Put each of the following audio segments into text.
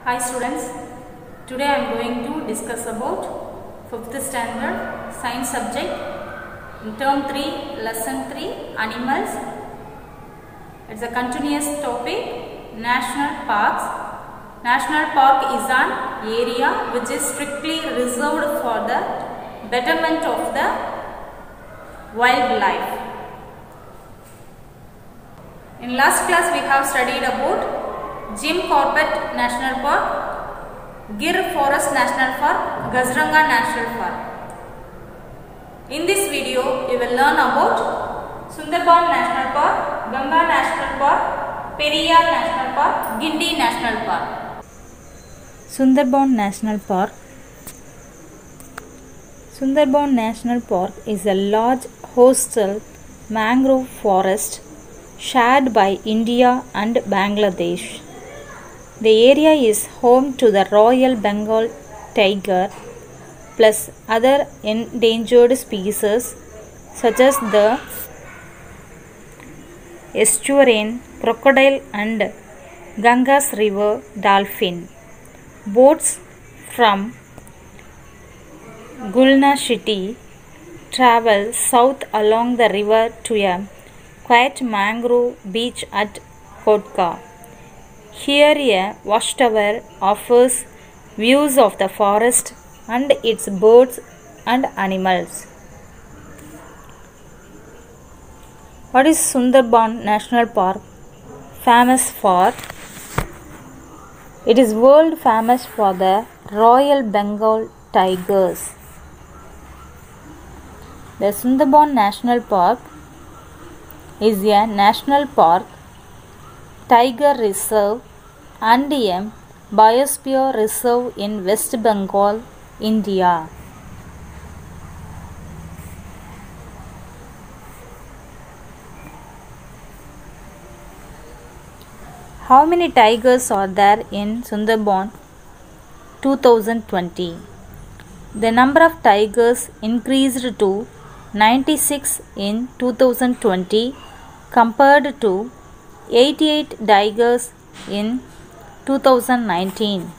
Hi students, today I am going to discuss about 5th standard science subject in term 3 lesson 3 animals. It's a continuous topic. National parks. National park is an area which is strictly reserved for the betterment of the wildlife. In last class we have studied about Jim Corbett National Park, Gir Forest National Park, Kaziranga National Park. In this video, you will learn about Sundarban National Park, Ganga National Park, Periyar National Park, Gindi National Park. Sundarban National Park. Sundarban National Park is a large coastal mangrove forest shared by India and Bangladesh. The area is home to the Royal Bengal tiger plus other endangered species such as the estuarine crocodile and Ganges River dolphin. Boats from Gulna city travel south along the river to a quiet mangrove beach at Kotka. Here a watchtower offers views of the forest and its birds and animals. What is Sundarban National Park famous for? It is world famous for the Royal Bengal tigers. The Sundarban National Park is a national park, tiger reserve and a biosphere reserve in West Bengal, India. How many tigers are there in Sundarban 2020? The number of tigers increased to 96 in 2020 compared to 88 tigers in 2019.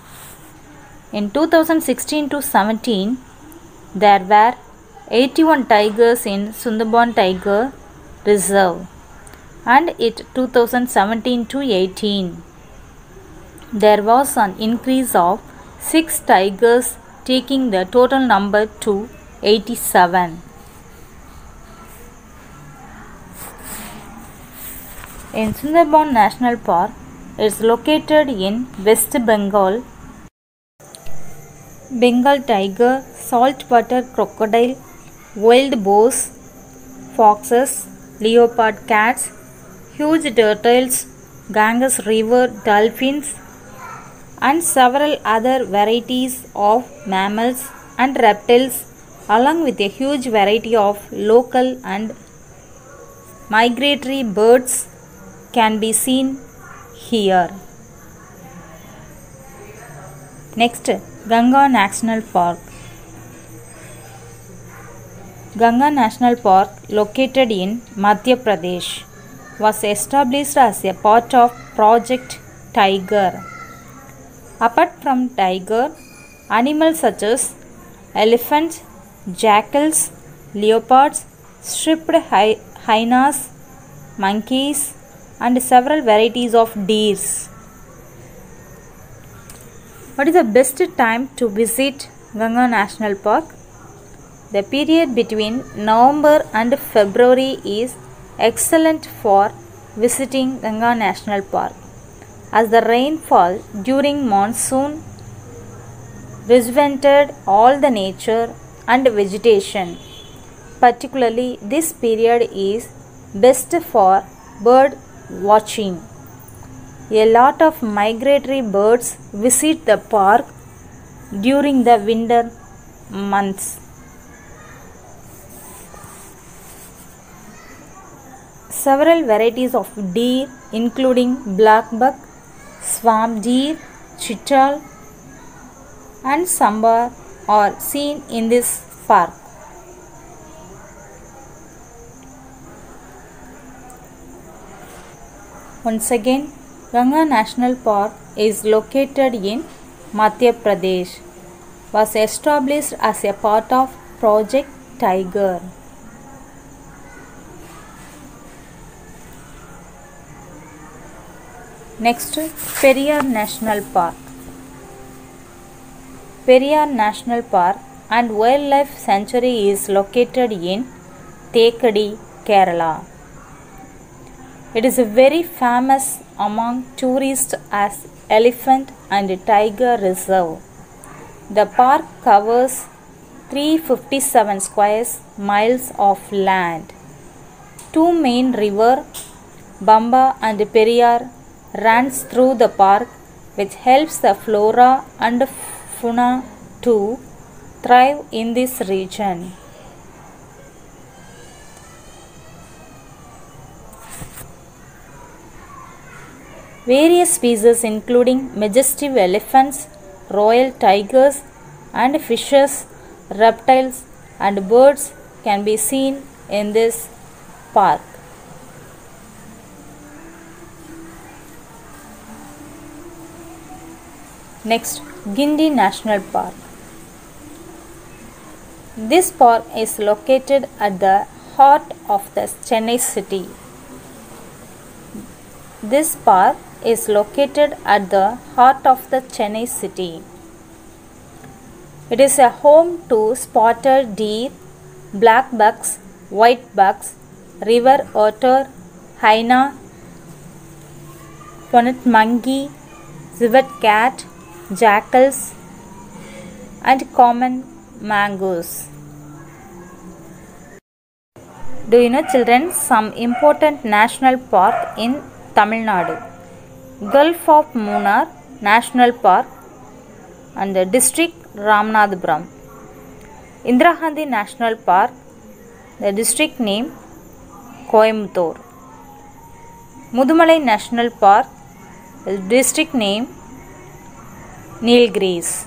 In 2016 to 17, there were 81 tigers in Sundarban Tiger Reserve, and in 2017 to 18, there was an increase of 6 tigers, taking the total number to 87. In Sundarban National Park is located in West Bengal. Bengal tiger, saltwater crocodile, wild boars, foxes, leopard cats, huge turtles, Ganges River dolphins, and several other varieties of mammals and reptiles, along with a huge variety of local and migratory birds can be seen here. Next, Ganga National Park. Ganga National Park, located in Madhya Pradesh, was established as a part of Project Tiger. Apart from tiger, animals such as elephants, jackals, leopards, striped hyenas, monkeys, and several varieties of deers. What is the best time to visit Ganga National Park? The period between November and February is excellent for visiting Ganga National Park, as the rainfall during monsoon rejuvenated all the nature and vegetation. Particularly, this period is best for bird watching. A lot of migratory birds visit the park during the winter months. Several varieties of deer, including blackbuck, swamp deer, chital, and sambar, are seen in this park. Once again, Ganga National Park is located in Madhya Pradesh, was established as a part of Project Tiger. Next, Periyar National Park. Periyar National Park and Wildlife Sanctuary is located in Thekadi, Kerala. It is very famous among tourists as Elephant and Tiger Reserve. The park covers 357 square miles of land. Two main rivers, Bamba and Periyar, runs through the park, which helps the flora and fauna to thrive in this region. Various species including majestic elephants, royal tigers and fishes, reptiles and birds can be seen in this park. Next, Gindi National Park. This park is located at the heart of the Chennai city. This park is located at the heart of the Chennai city. It is a home to spotted deer, black bucks, white bucks, river otter, hyena, bonnet monkey, civet cat, jackals, and common mongoose. Do you know, children, some important national park in Tamil Nadu? Gulf of Munnar National Park and the district Ramanathapuram. Indira Gandhi National Park, the district name Coimbatore. Mudumalai National Park, the district name Nilgiris.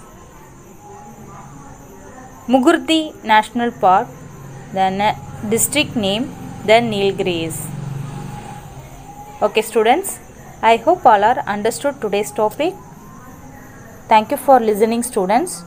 Mugurthi National Park, the district name the Nilgiris. Okay students, I hope all are understood today's topic. Thank you for listening students.